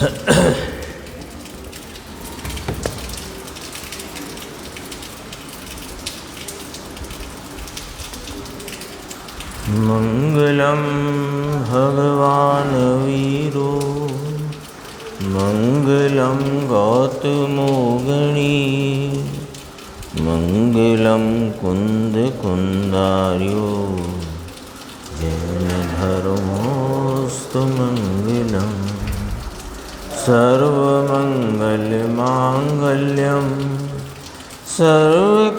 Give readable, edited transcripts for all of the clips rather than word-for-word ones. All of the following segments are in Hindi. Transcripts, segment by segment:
मंगलम भगवान वीरो मंगलम गौतमो गणी मंगलम कुंद कुंदार्यो जैन धर्मोस्तु मंगलम सर्वमंगल मांगल्यम सर्वकल्याणकारकम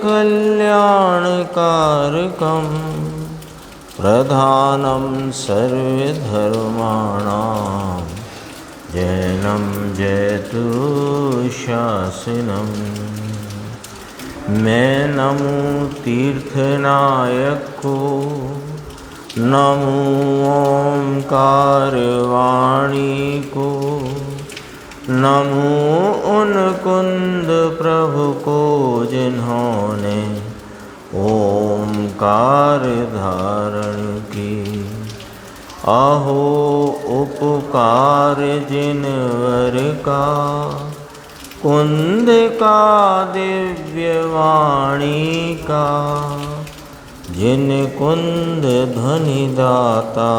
प्रधानम सर्वधर्माणां जैनम जयतु शासनम। मैं नमो तीर्थनायक को, नमो ओंकार वाणी को, नमो उन कुंद प्रभु को जिन्होंने ओंकार धारण की। अहो उपकार जिनवर का, कुंद का दिव्य वाणी का, जिन कुंद ध्वनि दाता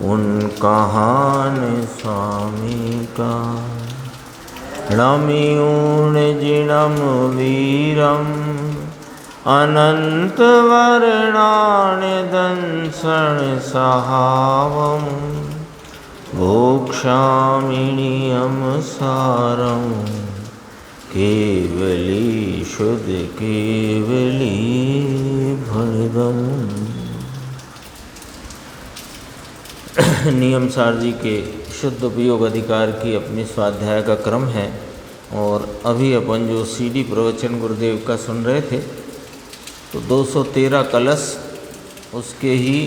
उन कहान स्वामी का। नमियूण जिनम वीरम अनंत वर्णानि दंसन सहावम भोक्षामिणियम सारम केवली शुद्ध केवली भरदम। नियम सार जी के शुद्ध उपयोग अधिकार की अपनी स्वाध्याय का क्रम है और अभी अपन जो सीडी प्रवचन गुरुदेव का सुन रहे थे तो 213 कलश उसके ही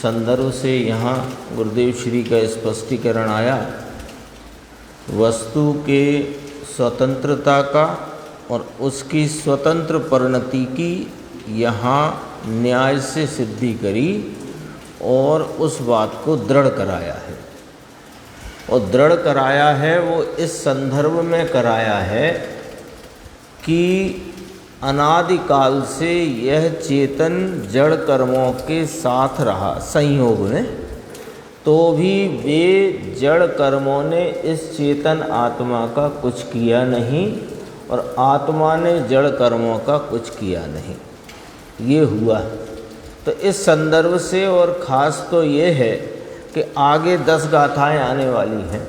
संदर्भ से यहाँ गुरुदेव श्री का स्पष्टीकरण आया। वस्तु के स्वतंत्रता का और उसकी स्वतंत्र परिणति की यहाँ न्याय से सिद्धि करी और उस बात को दृढ़ कराया है। और दृढ़ कराया है वो इस संदर्भ में कराया है कि अनादिकाल से यह चेतन जड़ कर्मों के साथ रहा संयोग में, तो भी वे जड़ कर्मों ने इस चेतन आत्मा का कुछ किया नहीं और आत्मा ने जड़ कर्मों का कुछ किया नहीं। ये हुआ तो इस संदर्भ से, और ख़ास तो ये है कि आगे 10 गाथाएं आने वाली हैं,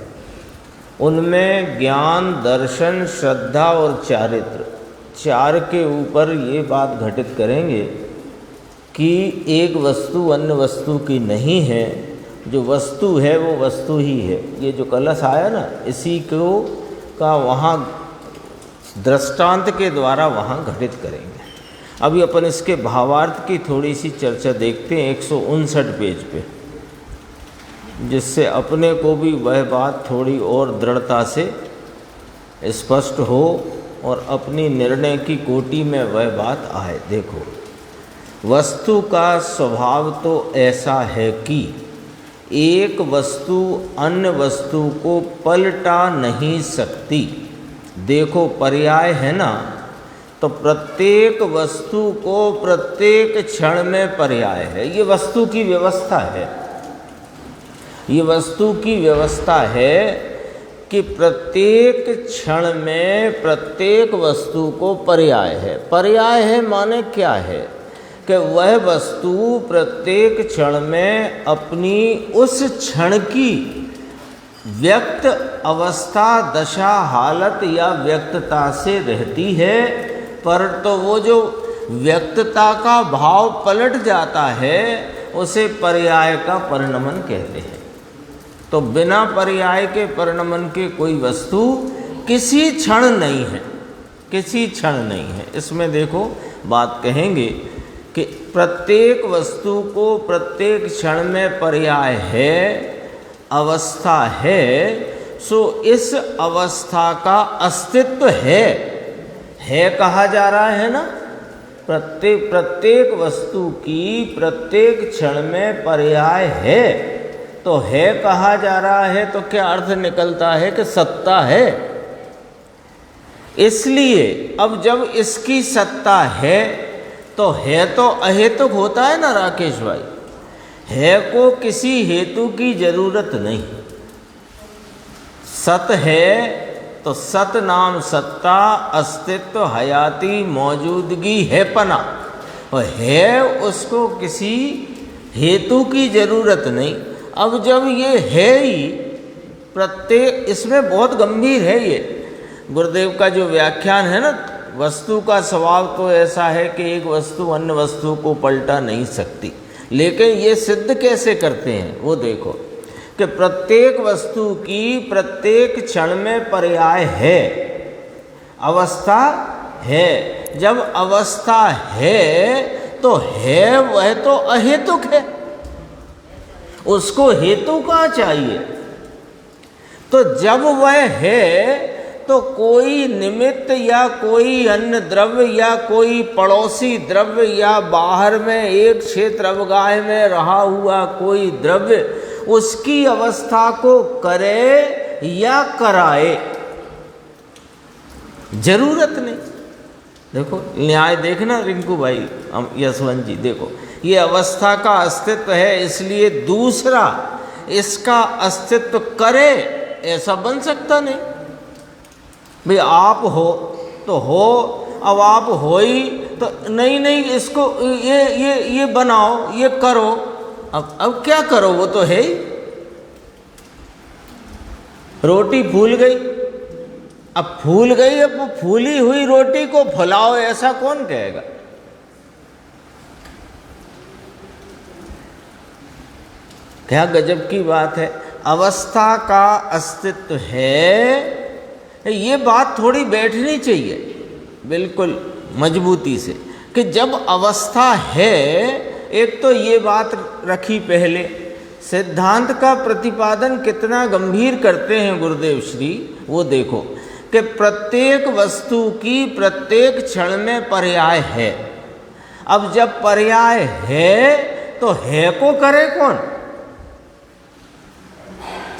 उनमें ज्ञान, दर्शन, श्रद्धा और चारित्र, 4 के ऊपर ये बात घटित करेंगे कि एक वस्तु अन्य वस्तु की नहीं है। जो वस्तु है वो वस्तु ही है। ये जो कलश आया ना, इसी को का वहाँ दृष्टांत के द्वारा वहाँ घटित करेंगे। अभी अपन इसके भावार्थ की थोड़ी सी चर्चा देखते हैं 159 पेज पे, जिससे अपने को भी वह बात थोड़ी और दृढ़ता से स्पष्ट हो और अपनी निर्णय की कोटि में वह बात आए। देखो, वस्तु का स्वभाव तो ऐसा है कि एक वस्तु अन्य वस्तु को पलटा नहीं सकती। देखो, पर्याय है ना, तो प्रत्येक वस्तु को प्रत्येक क्षण में पर्याय है। ये वस्तु की व्यवस्था है। ये वस्तु की व्यवस्था है कि प्रत्येक क्षण में प्रत्येक वस्तु को पर्याय है। पर्याय है माने क्या है कि वह वस्तु प्रत्येक क्षण में अपनी उस क्षण की व्यक्त अवस्था, दशा, हालत या व्यक्तता से रहती है, पर तो वो जो व्यक्तता का भाव पलट जाता है उसे पर्याय का परिणमन कहते हैं। तो बिना पर्याय के परिणमन के कोई वस्तु किसी क्षण नहीं है, किसी क्षण नहीं है। इसमें देखो बात कहेंगे कि प्रत्येक वस्तु को प्रत्येक क्षण में पर्याय है, अवस्था है, सो इस अवस्था का अस्तित्व है कहा जा रहा है ना। प्रत्येक वस्तु की प्रत्येक क्षण में पर्याय है, तो है कहा जा रहा है, तो क्या अर्थ निकलता है कि सत्ता है। इसलिए अब जब इसकी सत्ता है तो है तो अहेतुक होता है ना राकेश भाई। है को किसी हेतु की जरूरत नहीं। सत है तो सत नाम सत्ता, अस्तित्व, हयाती, मौजूदगी है, पना। और है उसको किसी हेतु की जरूरत नहीं। अब जब ये है ही प्रत्येक, इसमें बहुत गंभीर है ये गुरुदेव का जो व्याख्यान है ना, वस्तु का स्वभाव तो ऐसा है कि एक वस्तु अन्य वस्तु को पलटा नहीं सकती। लेकिन ये सिद्ध कैसे करते हैं वो देखो कि प्रत्येक वस्तु की प्रत्येक क्षण में पर्याय है, अवस्था है। जब अवस्था है तो है, वह तो अहेतुक है, उसको हेतु कहाँ चाहिए। तो जब वह है तो कोई निमित्त या कोई अन्य द्रव्य या कोई पड़ोसी द्रव्य या बाहर में एक क्षेत्र अवगाह में रहा हुआ कोई द्रव्य उसकी अवस्था को करे या कराए, जरूरत नहीं। देखो न्याय देखना रिंकू भाई, यशवंत जी, देखो ये अवस्था का अस्तित्व है, इसलिए दूसरा इसका अस्तित्व करे ऐसा बन सकता नहीं। भाई आप हो तो हो, अब आप हो ही तो नहीं नहीं इसको ये बनाओ, ये करो। अब क्या करो, वो तो है ही। रोटी फूल गई, अब फूल गई, अब वो फूली हुई रोटी को फुलाओ ऐसा कौन कहेगा। क्या गजब की बात है। अवस्था का अस्तित्व है, ये बात थोड़ी बैठनी चाहिए बिल्कुल मजबूती से कि जब अवस्था है, एक तो ये बात रखी पहले। सिद्धांत का प्रतिपादन कितना गंभीर करते हैं गुरुदेव श्री, वो देखो कि प्रत्येक वस्तु की प्रत्येक क्षण में पर्याय है। अब जब पर्याय है तो है को करे कौन।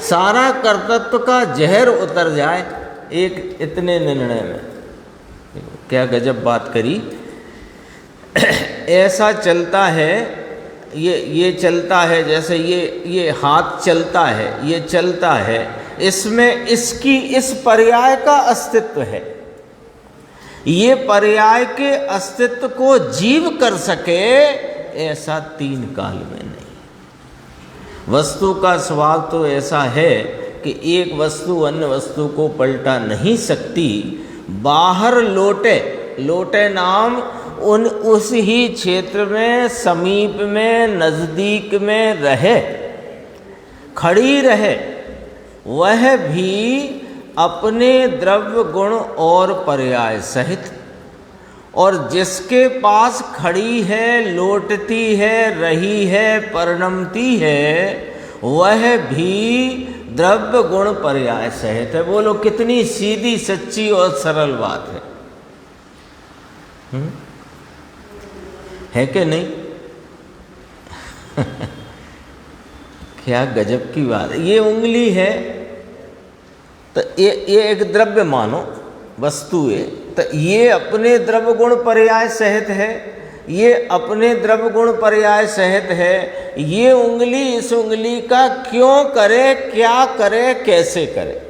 सारा कर्तृत्व का जहर उतर जाए एक इतने निर्णय में। क्या गजब बात करी। ऐसा चलता है, ये चलता है, जैसे ये हाथ चलता है, ये चलता है, इसमें इसकी इस पर्याय का अस्तित्व है। ये पर्याय के अस्तित्व को जीव कर सके ऐसा तीन काल में नहीं। वस्तु का स्वभाव तो ऐसा है कि एक वस्तु अन्य वस्तु को पलटा नहीं सकती। बाहर लोटे नाम उस ही क्षेत्र में, समीप में, नज़दीक में रहे, खड़ी रहे, वह भी अपने द्रव्य गुण और पर्याय सहित। और जिसके पास खड़ी है, लोटती है, रही है, परिणमती है, वह भी द्रव्य गुण पर्याय सहित है। बोलो कितनी सीधी सच्ची और सरल बात है कि नहीं। क्या गजब की बात है। ये उंगली है तो ये एक द्रव्य मानो वस्तु है, तो ये अपने द्रव्य गुण पर्याय सहित है, ये अपने द्रव्य गुण पर्याय सहित है। ये उंगली इस उंगली का क्यों करे, क्या करे, कैसे करे,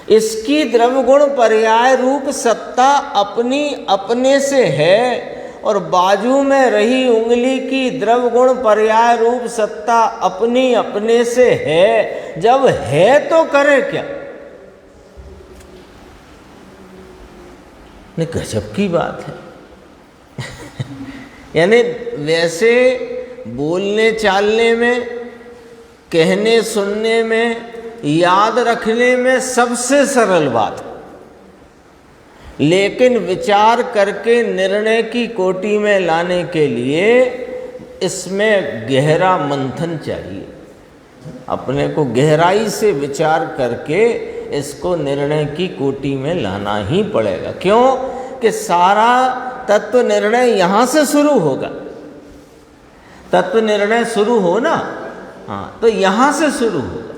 इसकी द्रव्य गुण पर्याय रूप सत्ता अपनी अपने से है। और बाजू में रही उंगली की द्रव्य गुण पर्याय रूप सत्ता अपनी अपने से है। जब है तो करे क्या। नहीं, गजब की बात है। यानी वैसे बोलने चालने में, कहने सुनने में, याद रखने में सबसे सरल बात, लेकिन विचार करके निर्णय की कोटि में लाने के लिए इसमें गहरा मंथन चाहिए। अपने को गहराई से विचार करके इसको निर्णय की कोटि में लाना ही पड़ेगा। क्यों कि सारा तत्व निर्णय यहाँ से शुरू होगा। तत्व निर्णय शुरू हो ना, हाँ, तो यहां से शुरू होगा,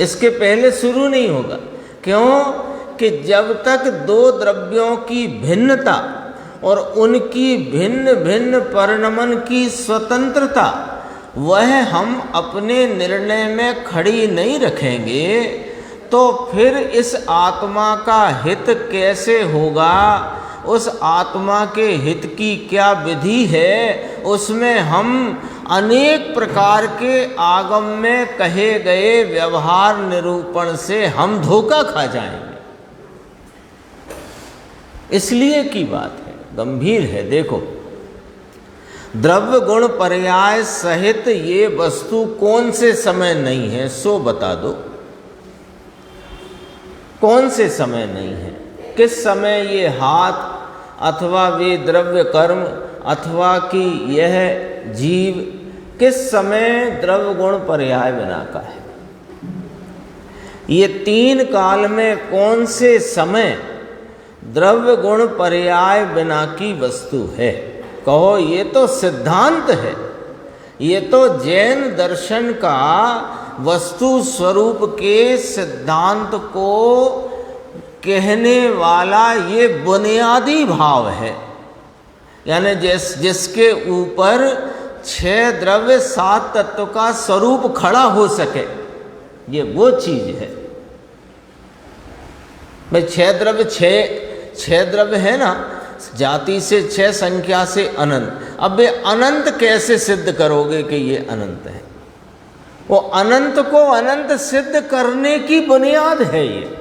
इसके पहले शुरू नहीं होगा। क्यों कि जब तक दो द्रव्यों की भिन्नता और उनकी भिन्न भिन्न परिणमन की स्वतंत्रता वह हम अपने निर्णय में खड़ी नहीं रखेंगे, तो फिर इस आत्मा का हित कैसे होगा, उस आत्मा के हित की क्या विधि है, उसमें हम अनेक प्रकार के आगम में कहे गए व्यवहार निरूपण से हम धोखा खा जाएंगे। इसलिए की बात है, गंभीर है। देखो, द्रव्य गुण पर्याय सहित ये वस्तु कौन से समय नहीं है, सो बता दो। कौन से समय नहीं है? किस समय ये हाथ अथवा वे द्रव्य कर्म अथवा कि यह जीव किस समय द्रव्य गुण पर्याय बिना का है? ये तीन काल में कौन से समय द्रव्य गुण पर्याय बिना की वस्तु है? कहो, ये तो सिद्धांत है, ये तो जैन दर्शन का वस्तु स्वरूप के सिद्धांत को कहने वाला ये बुनियादी भाव है। यानी जिसके ऊपर 6 द्रव्य 7 तत्व का स्वरूप खड़ा हो सके, ये वो चीज है भाई। 6 द्रव्य 6 द्रव्य है ना, जाति से 6, संख्या से अनंत। अब ये अनंत कैसे सिद्ध करोगे कि ये अनंत है? वो अनंत को अनंत सिद्ध करने की बुनियाद है ये।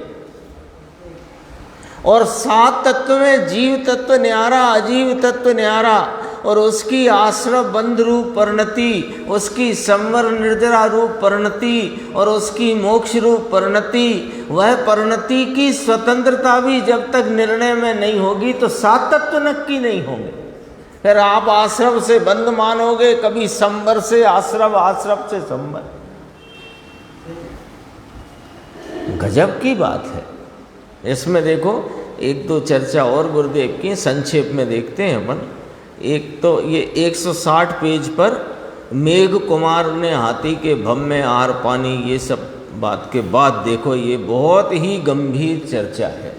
और 7 तत्व में जीव तत्व न्यारा, अजीव तत्व न्यारा, और उसकी आश्रव बंध रूप परिणति, उसकी संवर निर्जरा रूप परिणति और उसकी मोक्ष रूप परिणति, वह परिणति की स्वतंत्रता भी जब तक निर्णय में नहीं होगी तो 7 तत्व नक्की नहीं होंगे। फिर आप आश्रव से बंध मानोगे, कभी संवर से आश्रव, आश्रव से संवर। गजब की बात है। इसमें देखो, एक दो चर्चा और गुरुदेव की संक्षेप में देखते हैं अपन। एक तो ये 160 पेज पर मेघ कुमार ने हाथी के भम में आर पानी, ये सब बात के बाद देखो, ये बहुत ही गंभीर चर्चा है,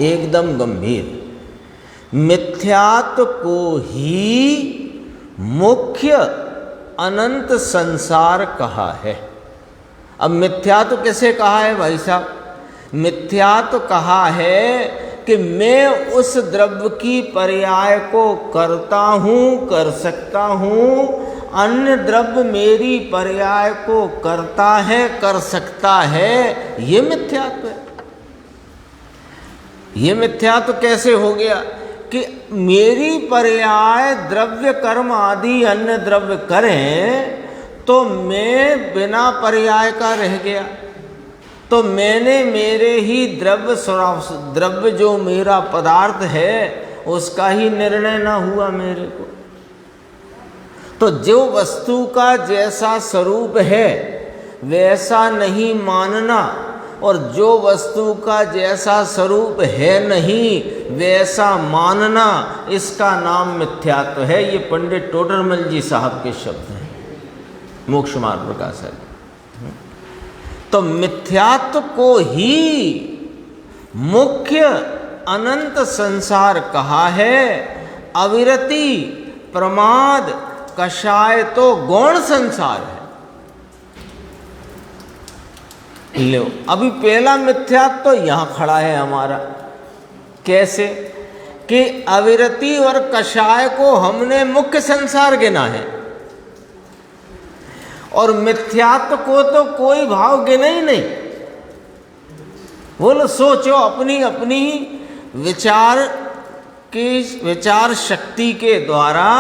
एकदम गंभीर। मिथ्यात्व को ही मुख्य अनंत संसार कहा है। अब मिथ्यात्व कैसे कहा है भाई साहब? मिथ्यात्व कहा है कि मैं उस द्रव्य की पर्याय को करता हूँ, कर सकता हूँ, अन्य द्रव्य मेरी पर्याय को करता है, कर सकता है, ये मिथ्यात्व है। ये मिथ्यात्व कैसे हो गया कि मेरी पर्याय द्रव्य कर्म आदि अन्य द्रव्य करें तो मैं बिना पर्याय का रह गया, तो मैंने मेरे ही द्रव्य जो मेरा पदार्थ है उसका ही निर्णय ना हुआ मेरे को। तो जो वस्तु का जैसा स्वरूप है वैसा नहीं मानना, और जो वस्तु का जैसा स्वरूप है नहीं वैसा मानना, इसका नाम मिथ्यात्व है। ये पंडित टोडरमल जी साहब के शब्द हैं, मोक्ष मार्ग प्रकाशक। तो मिथ्यात्व को ही मुख्य अनंत संसार कहा है। अविरति, प्रमाद, कषाय तो गौण संसार है। लो, अभी पहला मिथ्यात्व तो यहां खड़ा है हमारा। कैसे कि अविरति और कषाय को हमने मुख्य संसार गिना है, और मिथ्यात्व को तो कोई भाव गिना ही नहीं। बोलो, सोचो अपनी अपनी विचार शक्ति के द्वारा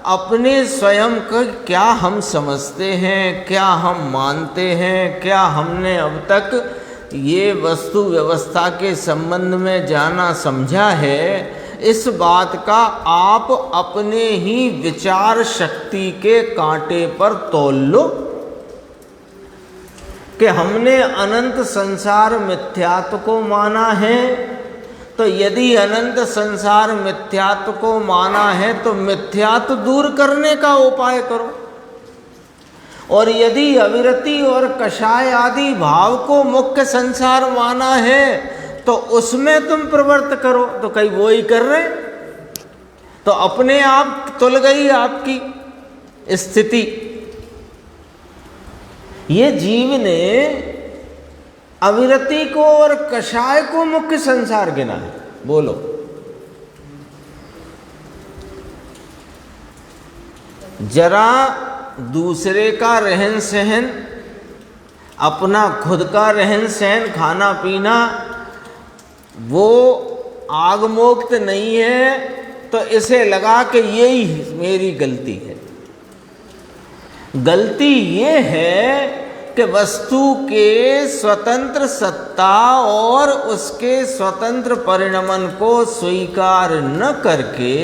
अपने स्वयं का क्या हम समझते हैं, क्या हम मानते हैं, क्या हमने अब तक ये वस्तु व्यवस्था के संबंध में जाना समझा है। इस बात का आप अपने ही विचार शक्ति के कांटे पर तोल लो कि हमने अनंत संसार मिथ्यात्व को माना है, तो यदि अनंत संसार मिथ्यात्व को माना है तो मिथ्यात्व दूर करने का उपाय करो, और यदि अविरति और कषाय आदि भाव को मुख्य संसार माना है तो उसमें तुम प्रवृत्त करो। तो कई वो ही कर रहे, तो अपने आप तुल गई आपकी स्थिति। ये जीव ने अविरति को और कषाय को मुख्य संसार गिना है। बोलो, जरा दूसरे का रहन सहन, अपना खुद का रहन सहन, खाना पीना वो आगमोक्त नहीं है तो इसे लगा कि यही मेरी गलती है। गलती ये है कि वस्तु के स्वतंत्र सत्ता और उसके स्वतंत्र परिणमन को स्वीकार न करके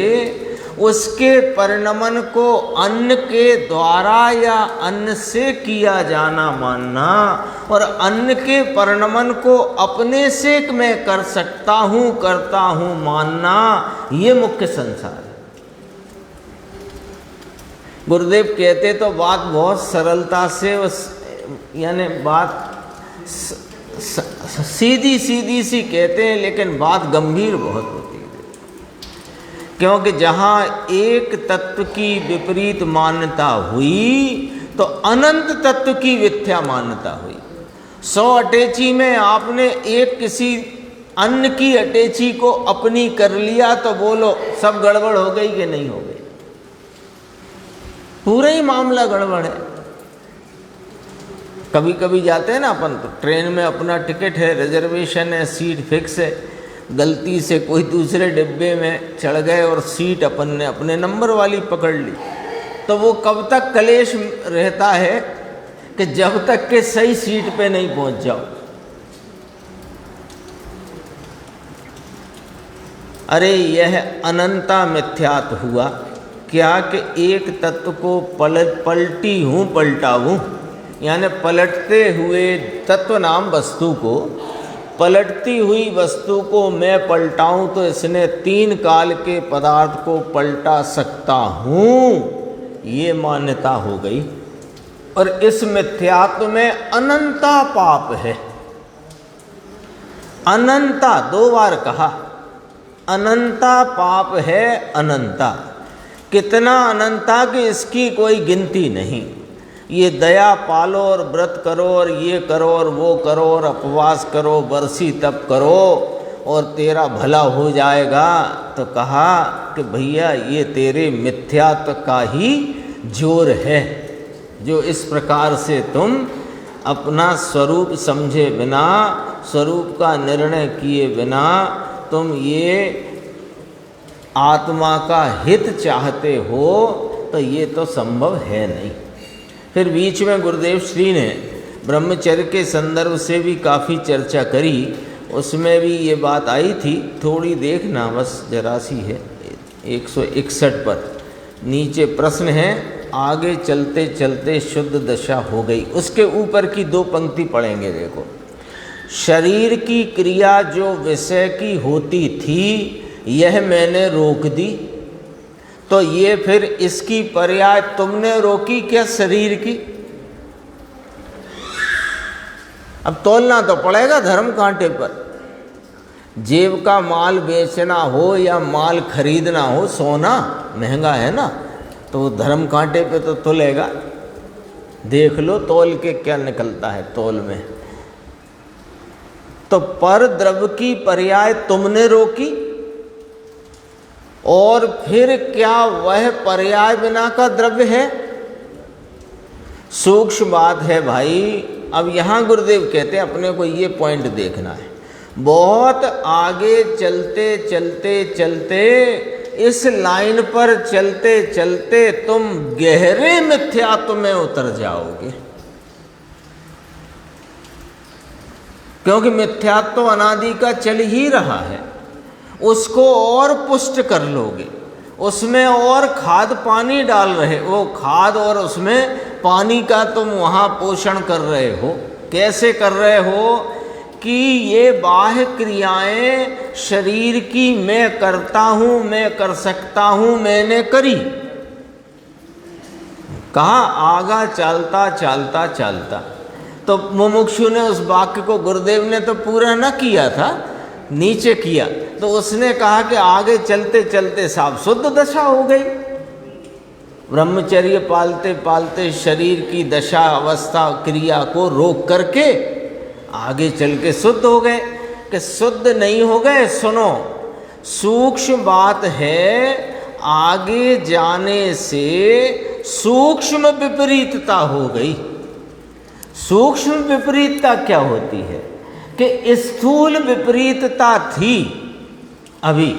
उसके परिणमन को अन्न के द्वारा या अन्न से किया जाना मानना, और अन्न के परिणमन को अपने से मैं कर सकता हूँ, करता हूँ मानना, ये मुख्य संसार है। गुरुदेव कहते तो बात बहुत सरलता से, यानी बात सीधी सीधी सी कहते हैं, लेकिन बात गंभीर बहुत होती है। क्योंकि जहाँ एक तत्व की विपरीत मान्यता हुई तो अनंत तत्व की मिथ्या मान्यता हुई। 100 अटैची में आपने एक किसी अन्य की अटैची को अपनी कर लिया तो बोलो सब गड़बड़ हो गई कि नहीं हो गई? पूरा ही मामला गड़बड़ है। कभी कभी जाते हैं ना अपन, तो ट्रेन में अपना टिकट है, रिजर्वेशन है, सीट फिक्स है, गलती से कोई दूसरे डिब्बे में चढ़ गए और सीट अपन ने अपने नंबर वाली पकड़ ली, तो वो कब तक कलेश रहता है कि जब तक के सही सीट पे नहीं पहुंच जाओ। अरे यह अनंता मिथ्यात्व हुआ क्या कि एक तत्व को पलटी हूँ पलटाऊँ, यानी पलटते हुए तत्व नाम वस्तु को, पलटती हुई वस्तु को मैं पलटाऊं तो इसने 3 काल के पदार्थ को पलटा सकता हूँ, ये मान्यता हो गई। और इस मिथ्यात्व में अनंता पाप है। अनंता 2 बार कहा, अनंता पाप है। अनंता कितना अनंता कि इसकी कोई गिनती नहीं। ये दया पालो और व्रत करो और ये करो और वो करो और उपवास करो, बरसी तप करो और तेरा भला हो जाएगा। तो कहा कि भैया ये तेरे मिथ्यात्व का ही जोर है, जो इस प्रकार से तुम अपना स्वरूप समझे बिना, स्वरूप का निर्णय किए बिना तुम ये आत्मा का हित चाहते हो, तो ये तो संभव है नहीं। फिर बीच में गुरुदेव श्री ने ब्रह्मचर्य के संदर्भ से भी काफ़ी चर्चा करी, उसमें भी ये बात आई थी, थोड़ी देखना बस, जरा सी है 161 पर नीचे प्रश्न है, आगे चलते चलते शुद्ध दशा हो गई। उसके ऊपर की 2 पंक्ति पढ़ेंगे। देखो, शरीर की क्रिया जो विषय की होती थी यह मैंने रोक दी, तो ये फिर इसकी पर्याय तुमने रोकी क्या शरीर की? अब तोलना तो पड़ेगा धर्म कांटे पर। जेब का माल बेचना हो या माल खरीदना हो, सोना महंगा है ना, तो धर्म कांटे पे तो तोलेगा। देख लो तोल के क्या निकलता है तोल में। तो पर द्रव्य की पर्याय तुमने रोकी, और फिर क्या वह पर्याय बिना का द्रव्य है? सूक्ष्म बात है भाई। अब यहाँ गुरुदेव कहते हैं अपने को ये पॉइंट देखना है। बहुत आगे चलते चलते चलते, इस लाइन पर चलते चलते तुम गहरे मिथ्यात्व में उतर जाओगे, क्योंकि मिथ्यात्व अनादि का चल ही रहा है। उसको और पुष्ट कर लोगे, उसमें और खाद पानी डाल रहे हो, खाद और उसमें पानी का तुम वहाँ पोषण कर रहे हो। कैसे कर रहे हो कि ये बाह्य क्रियाएं शरीर की मैं करता हूं, मैं कर सकता हूं, मैंने करी। कहा आगा चलता चलता चलता। तो मुमुक्षु ने उस वाक्य को, गुरुदेव ने तो पूरा न किया था, नीचे किया। तो उसने कहा कि आगे चलते चलते साफ शुद्ध दशा हो गई। ब्रह्मचर्य पालते पालते शरीर की दशा अवस्था क्रिया को रोक करके आगे चल के शुद्ध हो गए। कि शुद्ध नहीं हो गए, सुनो, सूक्ष्म बात है, आगे जाने से सूक्ष्म विपरीतता हो गई। सूक्ष्म विपरीतता क्या होती है कि स्थूल विपरीतता थी अभी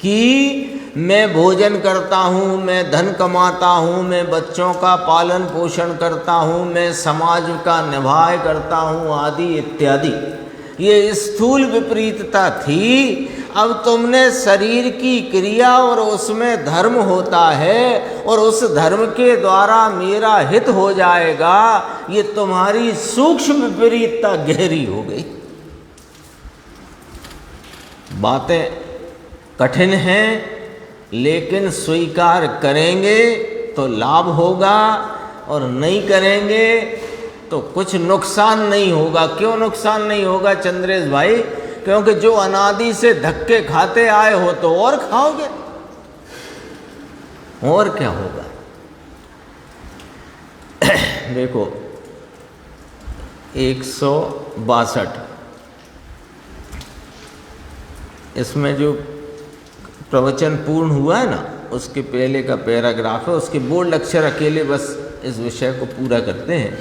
कि मैं भोजन करता हूँ, मैं धन कमाता हूँ, मैं बच्चों का पालन पोषण करता हूँ, मैं समाज का निभाए करता हूँ, आदि इत्यादि। ये स्थूल विपरीतता थी। अब तुमने शरीर की क्रिया और उसमें धर्म होता है और उस धर्म के द्वारा मेरा हित हो जाएगा, ये तुम्हारी सूक्ष्म विपरीतता गहरी हो गई। बातें कठिन हैं, लेकिन स्वीकार करेंगे तो लाभ होगा और नहीं करेंगे तो कुछ नुकसान नहीं होगा। क्यों नुकसान नहीं होगा चंद्रेश भाई? क्योंकि जो अनादि से धक्के खाते आए हो तो और खाओगे, और क्या होगा। देखो 162 इसमें जो प्रवचन पूर्ण हुआ है ना, उसके पहले का पैराग्राफ है, उसके बोल्ड अक्षर अकेले बस इस विषय को पूरा करते हैं।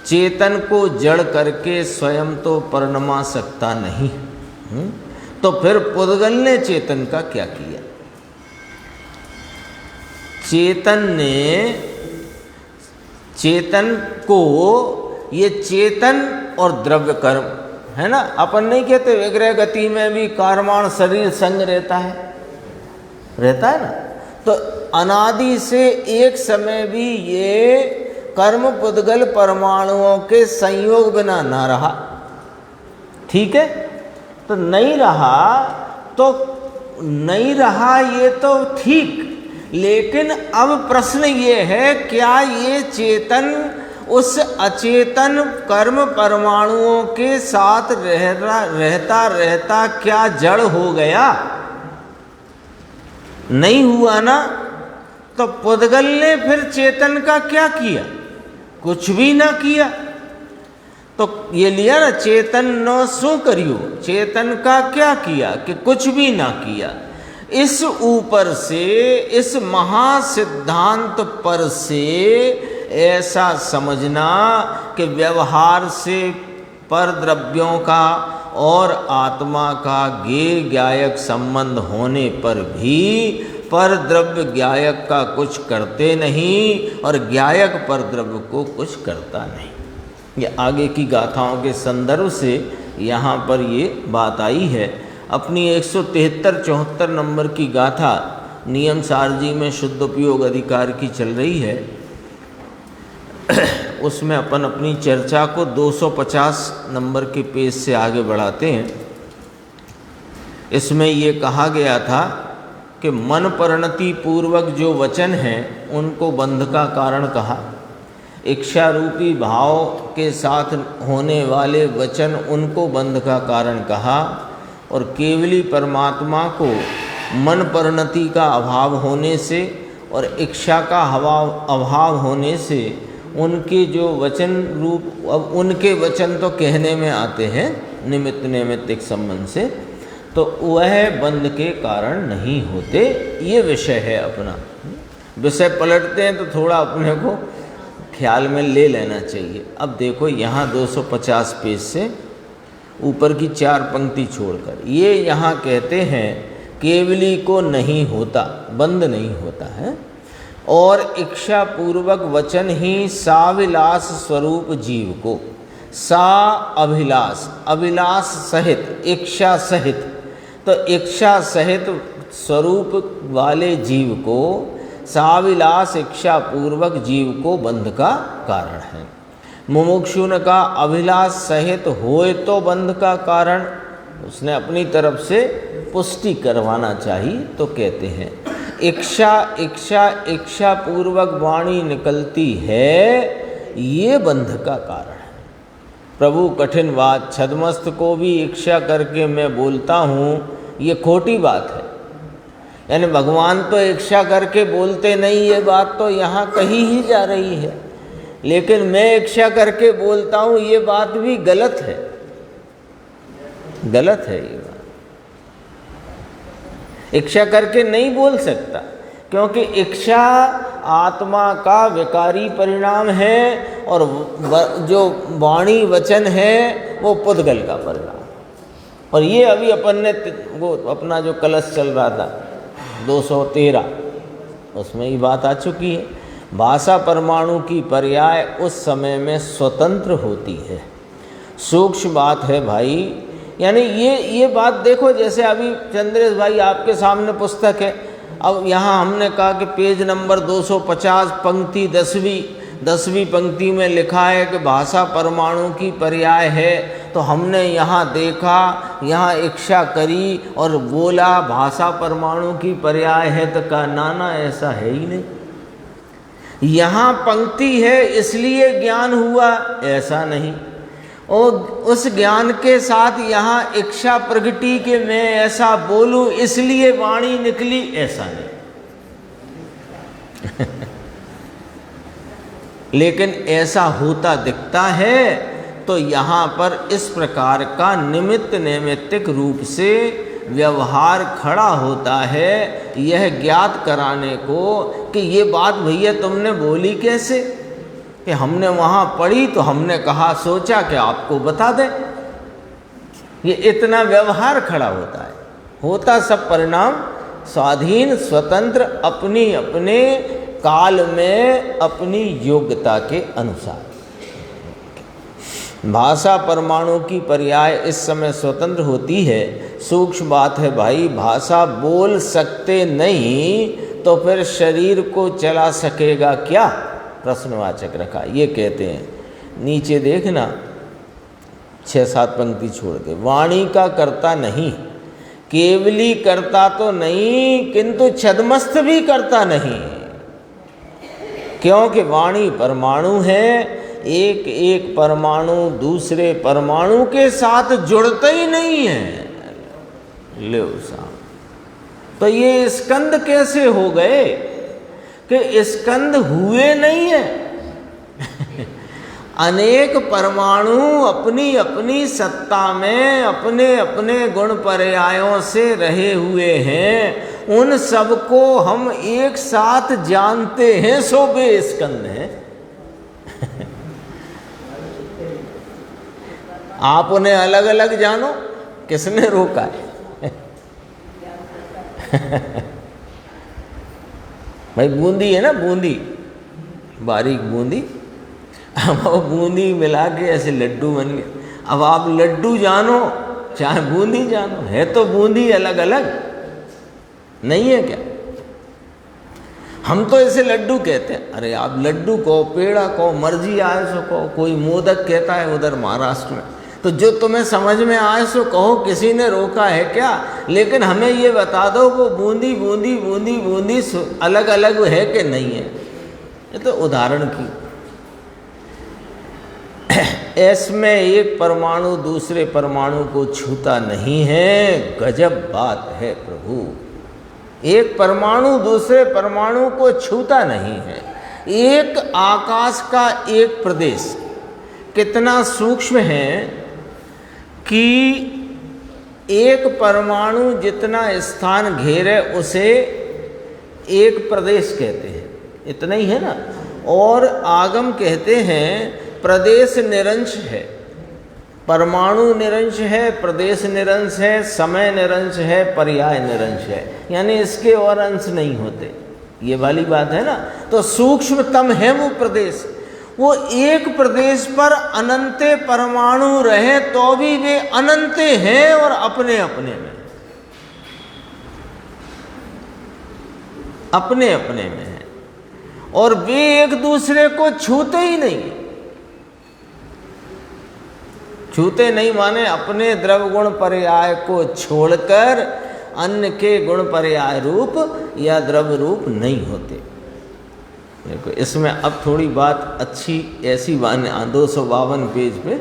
चेतन को जड़ करके स्वयं तो परिणमा सकता नहीं। तो फिर पुद्गल ने चेतन का क्या किया? चेतन ने, चेतन को, ये चेतन और द्रव्य कर्म है ना, अपन नहीं कहते विग्रह गति में भी कारमाण शरीर संग रहता है ना। तो अनादि से एक समय भी ये कर्म पुद्गल परमाणुओं के संयोग बिना ना रहा। ठीक है, तो नहीं रहा तो नहीं रहा, ये तो ठीक। लेकिन अब प्रश्न ये है, क्या ये चेतन उस अचेतन कर्म परमाणुओं के साथ रहता रहता क्या जड़ हो गया? नहीं हुआ ना। तो पुद्गल ने फिर चेतन का क्या किया? कुछ भी ना किया। तो ये लिया ना, चेतन न सो करियो, चेतन का क्या किया कि कुछ भी ना किया। इस ऊपर से, इस महासिद्धांत पर से ऐसा समझना कि व्यवहार से पर द्रव्यों का और आत्मा का ज्ञेय ज्ञायक संबंध होने पर भी पर द्रव्य ज्ञायक का कुछ करते नहीं और ज्ञायक पर द्रव्य को कुछ करता नहीं। ये आगे की गाथाओं के संदर्भ से यहाँ पर ये बात आई है। अपनी 173-74 नंबर की गाथा नियम सारजी में शुद्ध उपयोग अधिकार की चल रही है। उसमें अपन अपनी चर्चा को 250 नंबर के पेज से आगे बढ़ाते हैं। इसमें ये कहा गया था कि मन परिणति पूर्वक जो वचन हैं उनको बंध का कारण कहा। इच्छा रूपी भाव के साथ होने वाले वचन उनको बंध का कारण कहा। और केवली परमात्मा को मन परिणति का अभाव होने से और इच्छा का अभाव होने से उनके जो वचन रूप, अब उनके वचन तो कहने में आते हैं निमित्त नैमित्तिक संबंध से, तो वह बंध के कारण नहीं होते। ये विषय है अपना। विषय पलटते हैं तो थोड़ा अपने को ख्याल में ले लेना चाहिए। अब देखो यहाँ 250 पेज से ऊपर की 4 पंक्ति छोड़कर ये यहाँ कहते हैं केवली को नहीं होता, बंद नहीं होता है, और इच्छा पूर्वक वचन ही साविलास स्वरूप जीव को, सा अभिलाष, अभिलाष सहित, इच्छा सहित, तो इच्छा सहित स्वरूप वाले जीव को, साविलास इच्छा पूर्वक जीव को बंध का कारण है। मुमुक्षुन का अभिलाष सहित होए तो बंध का कारण, उसने अपनी तरफ से पुष्टि करवाना चाहिए। तो कहते हैं इच्छा इच्छा इच्छा पूर्वक वाणी निकलती है, ये बंध का कारण है। प्रभु कठिन बात, छद्मस्त को भी इच्छा करके मैं बोलता हूँ, ये खोटी बात है। यानी भगवान तो इच्छा करके बोलते नहीं, ये बात तो यहाँ कही ही जा रही है, लेकिन मैं इच्छा करके बोलता हूँ, ये बात भी गलत है, गलत है ये बात। इच्छा करके नहीं बोल सकता, क्योंकि इच्छा आत्मा का विकारी परिणाम है और जो वाणी वचन है वो पुद्गल का परिणाम। और ये अभी अपन ने वो अपना जो कलश चल रहा था 213, उसमें ये बात आ चुकी है। भाषा परमाणु की पर्याय उस समय में स्वतंत्र होती है। सूक्ष्म बात है भाई। यानी ये बात देखो, जैसे अभी चंद्रेश भाई आपके सामने पुस्तक है, अब यहाँ हमने कहा कि पेज नंबर 250 पंक्ति 10वीं पंक्ति में लिखा है कि भाषा परमाणु की पर्याय है। तो हमने यहाँ देखा, यहाँ इच्छा करी और बोला भाषा परमाणु की पर्याय है, तो कहा ना ऐसा है ही नहीं। यहाँ पंक्ति है इसलिए ज्ञान हुआ, ऐसा नहीं। और उस ज्ञान के साथ यहाँ इच्छा प्रगटी के मैं ऐसा बोलूं इसलिए वाणी निकली, ऐसा नहीं। लेकिन ऐसा होता दिखता है, तो यहाँ पर इस प्रकार का निमित्त नैमित्तिक रूप से व्यवहार खड़ा होता है, यह ज्ञात कराने को कि ये बात भैया तुमने बोली कैसे, कि हमने वहाँ पढ़ी तो हमने कहा सोचा कि आपको बता दें। ये इतना व्यवहार खड़ा होता है, होता सब परिणाम स्वाधीन स्वतंत्र अपनी अपने काल में अपनी योग्यता के अनुसार। भाषा परमाणु की पर्याय इस समय स्वतंत्र होती है। सूक्ष्म बात है भाई, भाषा बोल सकते नहीं तो फिर शरीर को चला सकेगा क्या, प्रश्नवाचक रखा। ये कहते हैं नीचे देखना 6-7 पंक्ति छोड़ के, वाणी का करता नहीं, केवली करता तो नहीं किंतु छद्मस्त भी करता नहीं, क्योंकि वाणी परमाणु है। एक एक परमाणु दूसरे परमाणु के साथ जुड़ता ही नहीं है। ले साहब, तो ये स्कंद कैसे हो गए कि स्कंद हुए नहीं है। अनेक परमाणु अपनी अपनी सत्ता में अपने अपने गुण पर्यायों से रहे हुए हैं, उन सबको हम एक साथ जानते हैं, सो वे स्कंद हैं। आप उन्हें अलग अलग जानो, किसने रोका है? भाई बूंदी है ना, बूंदी, बारीक बूंदी, अब वो बूंदी मिला के ऐसे लड्डू बन गए। अब आप लड्डू जानो चाहे बूंदी जानो, है तो बूंदी अलग अलग, नहीं है क्या? हम तो ऐसे लड्डू कहते हैं। अरे आप लड्डू कहो, पेड़ा कहो, मर्जी आए सो कहो। कोई मोदक कहता है उधर महाराष्ट्र में, तो जो तुम्हें समझ में आए सो कहो, किसी ने रोका है क्या? लेकिन हमें ये बता दो वो बूंदी बूंदी बूंदी बूंदी अलग अलग है कि नहीं है। ये तो उदाहरण की, इसमें एक परमाणु दूसरे परमाणु को छूता नहीं है। गजब बात है प्रभु, एक परमाणु दूसरे परमाणु को छूता नहीं है। एक आकाश का एक प्रदेश कितना सूक्ष्म है कि एक परमाणु जितना स्थान घेरे उसे एक प्रदेश कहते हैं, इतना ही है ना। और आगम कहते हैं प्रदेश निरंश है, परमाणु निरंश है, प्रदेश निरंश है, समय निरंश है, पर्याय निरंश है, यानी इसके और अंश नहीं होते। ये वाली बात है ना। तो सूक्ष्मतम है वो प्रदेश। वो एक प्रदेश पर अनंते परमाणु रहे तो भी वे अनंते हैं और अपने अपने में, अपने अपने में है, और वे एक दूसरे को छूते ही नहीं। छूते नहीं माने अपने द्रव गुण पर्याय को छोड़कर अन्य के गुण पर्याय रूप या द्रव रूप नहीं होते। देखो इसमें अब थोड़ी बात अच्छी ऐसी 252 पेज पे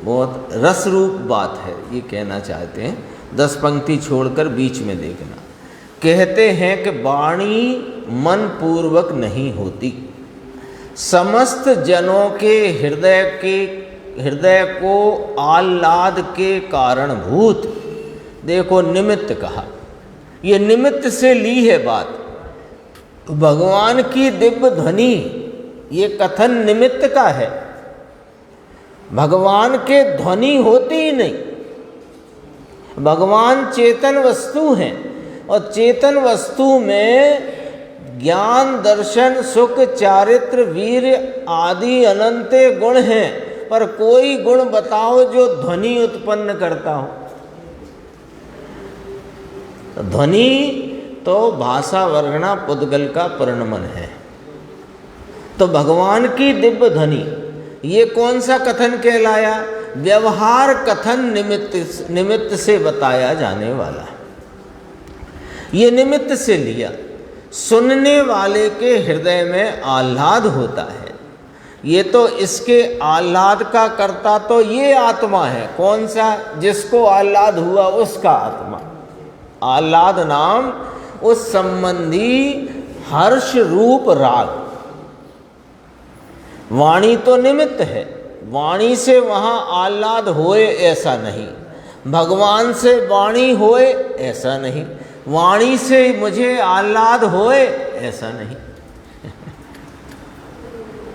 बहुत रस रूप बात है, ये कहना चाहते हैं। 10 पंक्ति छोड़कर बीच में देखना। कहते हैं कि वाणी मन पूर्वक नहीं होती, समस्त जनों के हृदय को आह्लाद के कारणभूत। देखो निमित्त कहा, ये निमित्त से ली है बात। भगवान की दिव्य ध्वनि ये कथन निमित्त का है, भगवान के ध्वनि होती ही नहीं। भगवान चेतन वस्तु हैं और चेतन वस्तु में ज्ञान दर्शन सुख चारित्र वीर आदि अनंत गुण हैं, पर कोई गुण बताओ जो ध्वनि उत्पन्न करता हो। ध्वनि तो भाषा वर्णना पुद्गल का परिणमन है। तो भगवान की दिव्य ध्वनि ये कौन सा कथन कहलाया? व्यवहार कथन निमित्त से बताया जाने वाला। ये निमित्त से लिया। सुनने वाले के हृदय में आह्लाद होता है। ये तो इसके आह्लाद का कर्ता तो ये आत्मा है। कौन सा? जिसको आह्लाद हुआ उसका आत्मा। आह्लाद नाम उस संबंधी हर्ष रूप राग। वाणी तो निमित्त है, वाणी से वहाँ आह्लाद होए ऐसा नहीं, भगवान से वाणी होए ऐसा नहीं, वाणी से मुझे आह्लाद होए ऐसा नहीं।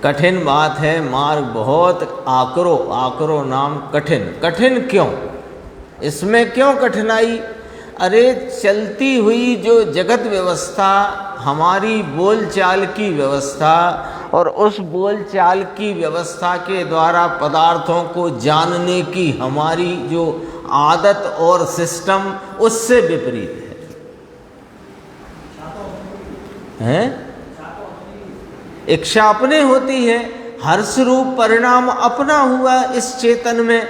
कठिन बात है, मार्ग बहुत आकरो। आकरो नाम कठिन। कठिन क्यों? इसमें क्यों कठिनाई? अरे चलती हुई जो जगत व्यवस्था, हमारी बोलचाल की व्यवस्था, और उस बोलचाल की व्यवस्था के द्वारा पदार्थों को जानने की हमारी जो आदत और सिस्टम उससे विपरीत है। इच्छा अपने होती है, हर्ष रूप परिणाम अपना हुआ इस चेतन में।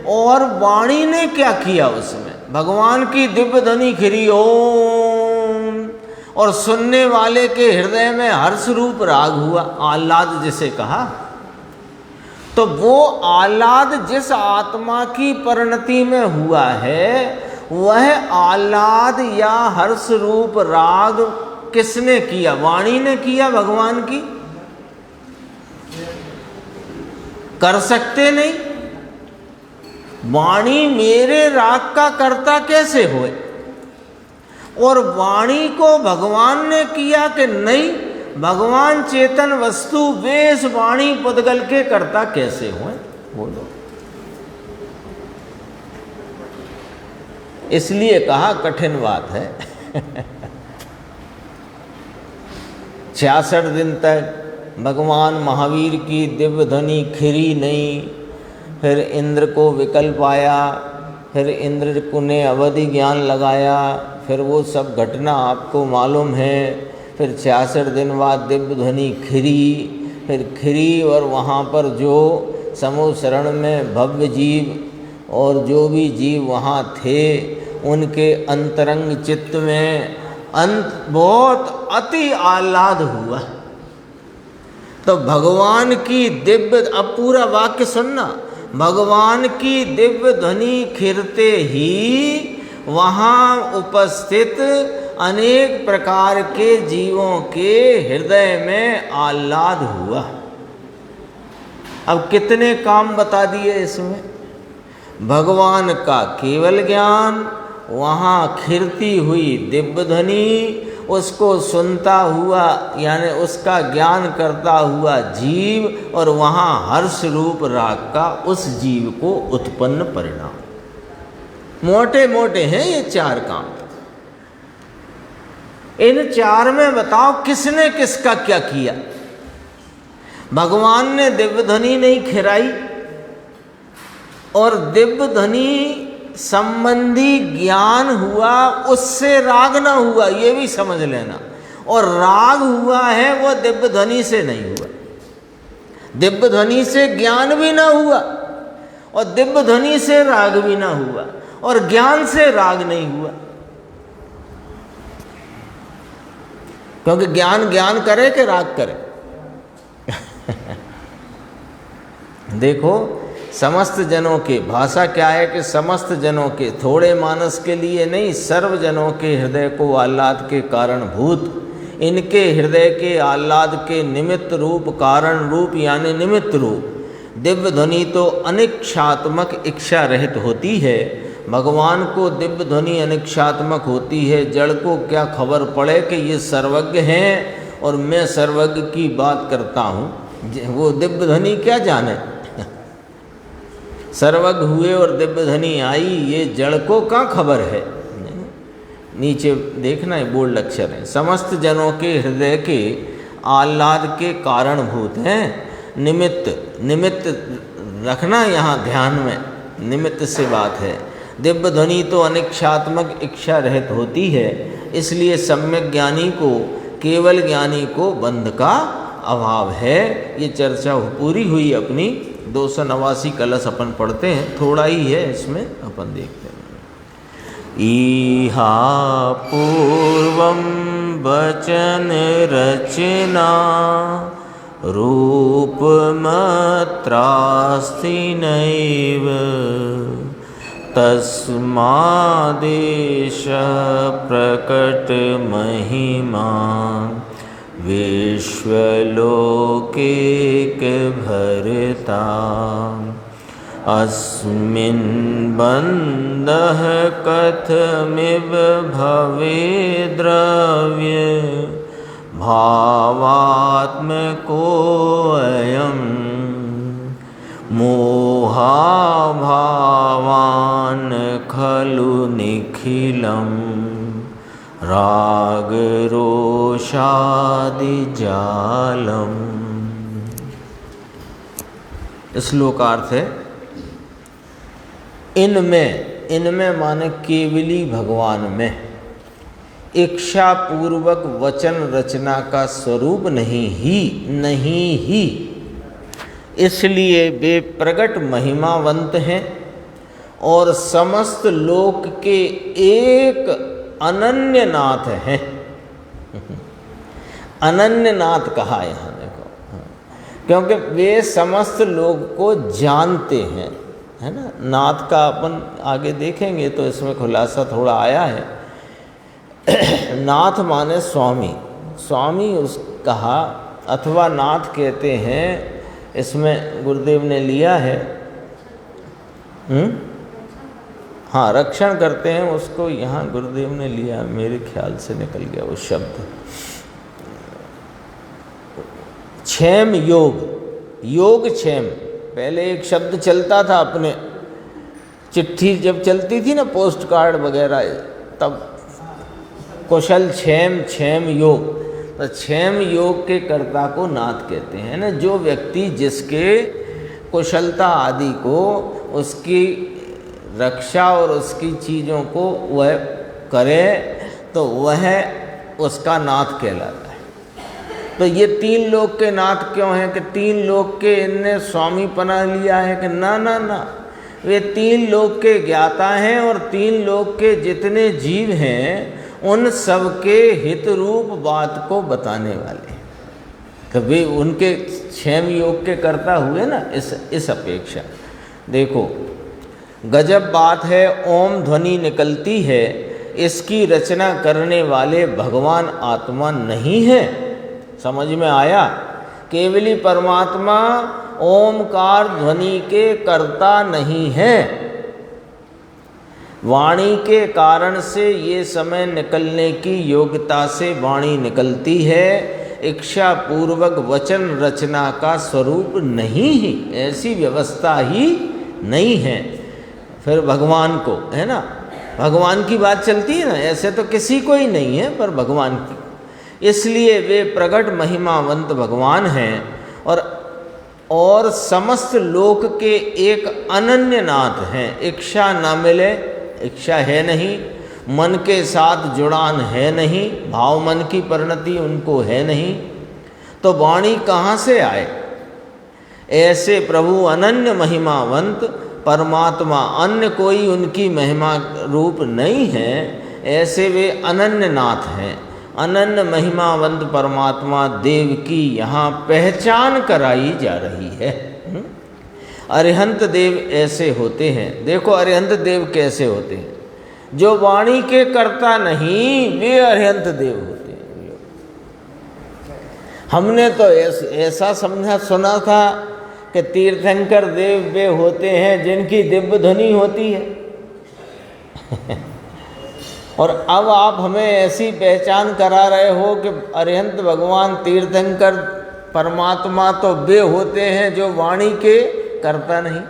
और वाणी ने क्या किया उसमें? भगवान की दिव्य ध्वनि खिरी ओम, और सुनने वाले के हृदय में हर्ष रूप राग हुआ, आह्लाद जिसे कहा। तो वो आह्लाद जिस आत्मा की परिणति में हुआ है, वह आह्लाद या हर्ष रूप राग किसने किया? वाणी ने किया। भगवान की कर सकते नहीं। वाणी मेरे राग का कर्ता कैसे होए? और वाणी को भगवान ने किया कि नहीं? भगवान चेतन वस्तु वे इस वाणी पुद्गल के कर्ता कैसे हुए? बोलो। इसलिए कहा कठिन बात है। 66 दिन तक भगवान महावीर की दिव्य ध्वनि खिरी नहीं। फिर इंद्र को विकल्प आया, फिर इंद्र को ने अवधि ज्ञान लगाया, फिर वो सब घटना आपको मालूम है। फिर 66 दिन बाद दिव्य ध्वनि खिरी, फिर खिरी और वहाँ पर जो समूह शरण में भव्य जीव और जो भी जीव वहाँ थे, उनके अंतरंग चित्त में बहुत अति आह्लाद हुआ। तो भगवान की दिव्य, अब पूरा वाक्य सुनना, भगवान की दिव्य ध्वनि खिरते ही वहाँ उपस्थित अनेक प्रकार के जीवों के हृदय में आह्लाद हुआ। अब कितने काम बता दिए इसमें? भगवान का केवल ज्ञान, वहाँ खिरती हुई दिव्य ध्वनि, उसको सुनता हुआ यानी उसका ज्ञान करता हुआ जीव, और वहाँ हर्ष रूप राग का उस जीव को उत्पन्न परिणाम। मोटे मोटे हैं ये 4 काम। इन 4 में बताओ किसने किसका क्या किया? भगवान ने दिव्य ध्वनि नहीं खिराई, और दिव्य ध्वनि संबंधी ज्ञान हुआ, उससे राग ना हुआ, ये भी समझ लेना। और राग हुआ है वो दिव्य ध्वनि से नहीं हुआ, दिव्य ध्वनि से ज्ञान भी ना हुआ, और दिव्य ध्वनि से राग भी ना हुआ और ज्ञान से राग नहीं हुआ। क्योंकि ज्ञान ज्ञान करे कि राग करे। देखो समस्त जनों के, भाषा क्या है कि समस्त जनों के, थोड़े मानस के लिए नहीं, सर्व जनों के हृदय को आह्लाद के कारण भूत, इनके हृदय के आह्लाद के निमित्त रूप, कारण रूप यानी निमित्त रूप दिव्य ध्वनि तो अनिच्छात्मक इच्छा रहित होती है। भगवान को दिव्य ध्वनि अनिच्छात्मक होती है। जड़ को क्या खबर पड़े कि ये सर्वज्ञ हैं और मैं सर्वज्ञ की बात करता हूँ, वो दिव्य ध्वनि क्या जाने। सर्वज्ञ हुए और दिव्य ध्वनि आई, ये जड़ को क्या खबर है। नीचे देखना है बोल्ड अक्षर है, समस्त जनों के हृदय के आह्लाद के कारणभूत हैं। निमित्त रखना यहाँ ध्यान में, निमित्त से बात है। दिव्य ध्वनि तो अनिच्छात्मक इच्छा रहित होती है, इसलिए सम्यक ज्ञानी को, केवल ज्ञानी को बंध का अभाव है। ये चर्चा पूरी हुई अपनी। 289 कलश अपन पढ़ते हैं, थोड़ा ही है इसमें, अपन देखते हैं। इहा पूर्वं वचन रचना रूपमत्रास्ति नैव तस्मादेश प्रकट महिमा विश्वलोकैक भरता अस्मिन् बन्धः कथमिव भवेद् द्रव्य भावात्मकोऽयं मोहाभावान् खलु निखिलं रागरोषादिजालम्। श्लोकार्थ है, इनमें माने केवली भगवान में इच्छा पूर्वक वचन रचना का स्वरूप नहीं ही, इसलिए वे प्रगट महिमावंत हैं और समस्त लोक के एक अनन्य नाथ हैं। अनन्य नाथ कहा यहाँ देखो, क्योंकि वे समस्त लोग को जानते हैं, है ना। नाथ का अपन आगे देखेंगे तो इसमें खुलासा थोड़ा आया है। नाथ माने स्वामी, स्वामी उस कहा अथवा नाथ कहते हैं, इसमें गुरुदेव ने लिया है। हाँ, रक्षण करते हैं उसको, यहाँ गुरुदेव ने लिया, मेरे ख्याल से निकल गया वो शब्द। क्षेम योग क्षेम, पहले एक शब्द चलता था अपने, चिट्ठी जब चलती थी ना, पोस्ट कार्ड वगैरह, तब कुशल क्षेम योग। तो क्षेम योग के कर्ता को नाथ कहते हैं ना। जो व्यक्ति जिसके कुशलता आदि को, उसकी रक्षा और उसकी चीज़ों को वह करे तो वह उसका नाथ कहलाता है। तो ये 3 लोक के नाथ क्यों हैं कि 3 लोक के इनने स्वामी पना लिया है कि ना, वे 3 लोक के ज्ञाता हैं और 3 लोक के जितने जीव हैं उन सबके हित रूप बात को बताने वाले। कभी उनके क्षेम योग के कर्ता हुए ना, इस अपेक्षा। देखो गजब बात है, ओम ध्वनि निकलती है, इसकी रचना करने वाले भगवान आत्मा नहीं है। समझ में आया? केवली परमात्मा ओमकार ध्वनि के कर्ता नहीं है। वाणी के कारण से ये समय निकलने की योग्यता से वाणी निकलती है, इच्छा पूर्वक वचन रचना का स्वरूप नहीं ही, ऐसी व्यवस्था ही नहीं है। फिर भगवान को, है ना, भगवान की बात चलती है ना, ऐसे तो किसी को ही नहीं है पर भगवान की, इसलिए वे प्रगट महिमावंत भगवान हैं और समस्त लोक के एक अनन्य नाथ हैं। इच्छा न मिले, इच्छा है नहीं, मन के साथ जुड़ान है नहीं, भाव मन की परिणति उनको है नहीं, तो वाणी कहाँ से आए? ऐसे प्रभु अनन्य महिमावंत परमात्मा, अन्य कोई उनकी महिमा रूप नहीं है, ऐसे वे अनन्य नाथ हैं। अनन्य महिमावंत परमात्मा देव की यहाँ पहचान कराई जा रही है। अरिहंत देव ऐसे होते हैं। देखो अरिहंत देव कैसे होते हैं, जो वाणी के कर्ता नहीं, वे अरिहंत देव होते हैं। हमने तो ऐसा समझा सुना था कि तीर्थंकर देव वे होते हैं जिनकी दिव्य ध्वनि होती है और अब आप हमें ऐसी पहचान करा रहे हो कि अरिहंत भगवान तीर्थंकर परमात्मा तो वे होते हैं जो वाणी के कर्ता नहीं।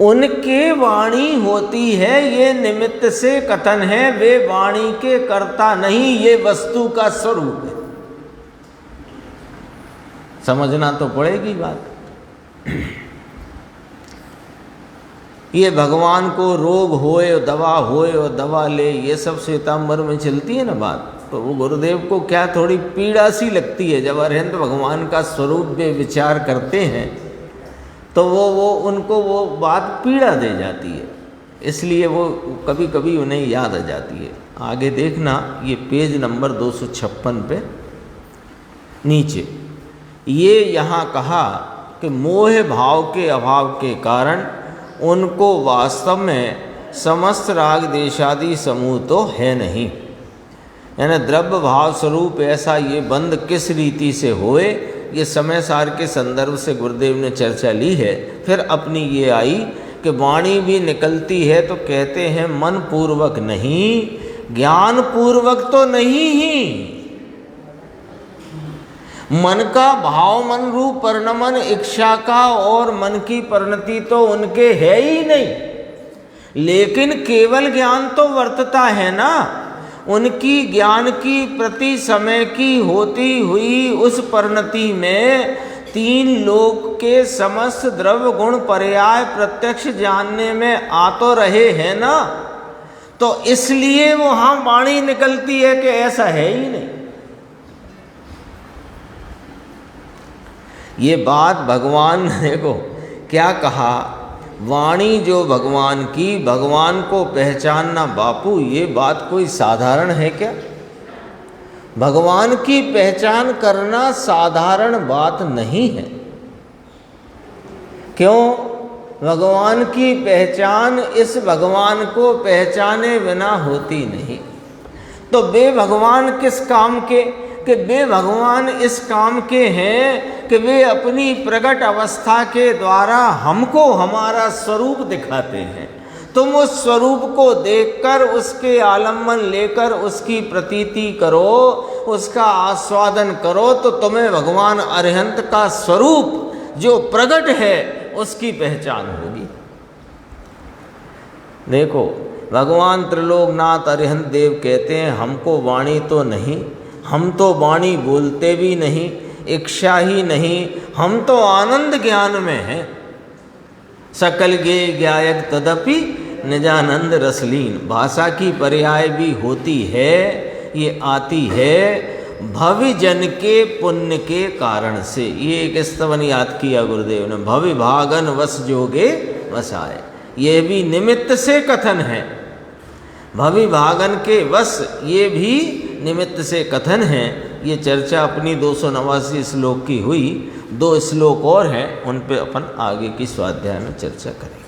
उनके वाणी होती है, ये निमित्त से कथन है, वे वाणी के कर्ता नहीं, ये वस्तु का स्वरूप है। समझना तो पड़ेगी बात। ये भगवान को रोग होए और दवा ले, ये सब श्वेतांबर में चलती है ना बात, तो वो गुरुदेव को क्या थोड़ी पीड़ा सी लगती है जब अरिहंत भगवान का स्वरूप वे विचार करते हैं, तो वो उनको वो बात पीड़ा दे जाती है, इसलिए वो कभी कभी उन्हें याद आ जाती है। आगे देखना, ये पेज नंबर 256 पे नीचे ये यहाँ कहा कि मोह भाव के अभाव के कारण उनको वास्तव में समस्त राग देशादि समूह तो है नहीं। यानी द्रव्य भाव स्वरूप ऐसा ये बंद किस रीति से होए, ये समय सार के संदर्भ से गुरुदेव ने चर्चा ली है। फिर अपनी ये आई कि वाणी भी निकलती है तो कहते हैं मन पूर्वक नहीं, ज्ञान पूर्वक तो नहीं ही। मन का भाव मन रूप परिणमन इच्छा का और मन की परिणति तो उनके है ही नहीं, लेकिन केवल ज्ञान तो वर्तता है ना। उनकी ज्ञान की प्रति समय की होती हुई उस परिणति में तीन लोक के समस्त द्रव्य गुण पर्याय प्रत्यक्ष जानने में आ तो रहे हैं ना, तो इसलिए वहां वाणी निकलती है कि ऐसा है ही नहीं। ये बात भगवान ने देखो क्या कहा, वाणी जो भगवान की, भगवान को पहचानना बापू, ये बात कोई साधारण है क्या? भगवान की पहचान करना साधारण बात नहीं है। क्यों? भगवान की पहचान इस भगवान को पहचाने बिना होती नहीं। तो वे भगवान किस काम के, कि वे भगवान इस काम के हैं कि वे अपनी प्रकट अवस्था के द्वारा हमको हमारा स्वरूप दिखाते हैं। तुम उस स्वरूप को देखकर उसके आलम्बन लेकर उसकी प्रतीति करो, उसका आस्वादन करो, तो तुम्हें भगवान अरिहंत का स्वरूप जो प्रकट है उसकी पहचान होगी। देखो भगवान त्रिलोकनाथ अरिहंत देव कहते हैं हमको वाणी तो नहीं, हम तो वाणी बोलते भी नहीं, इच्छा ही नहीं, हम तो आनंद ज्ञान में हैं। सकल गे ज्ञायक तदपि निजानंद रसलीन। भाषा की पर्याय भी होती है, ये आती है भवि जन के पुण्य के कारण से। ये एक स्तवन याद किया गुरुदेव ने, भवि भागन वस जोगे वसाए, ये भी निमित्त से कथन है। भवि भागन के वश, ये भी निमित्त से कथन है। ये चर्चा अपनी 289 श्लोक की हुई। 2 श्लोक और हैं, उन पे अपन आगे की स्वाध्याय में चर्चा करेंगे।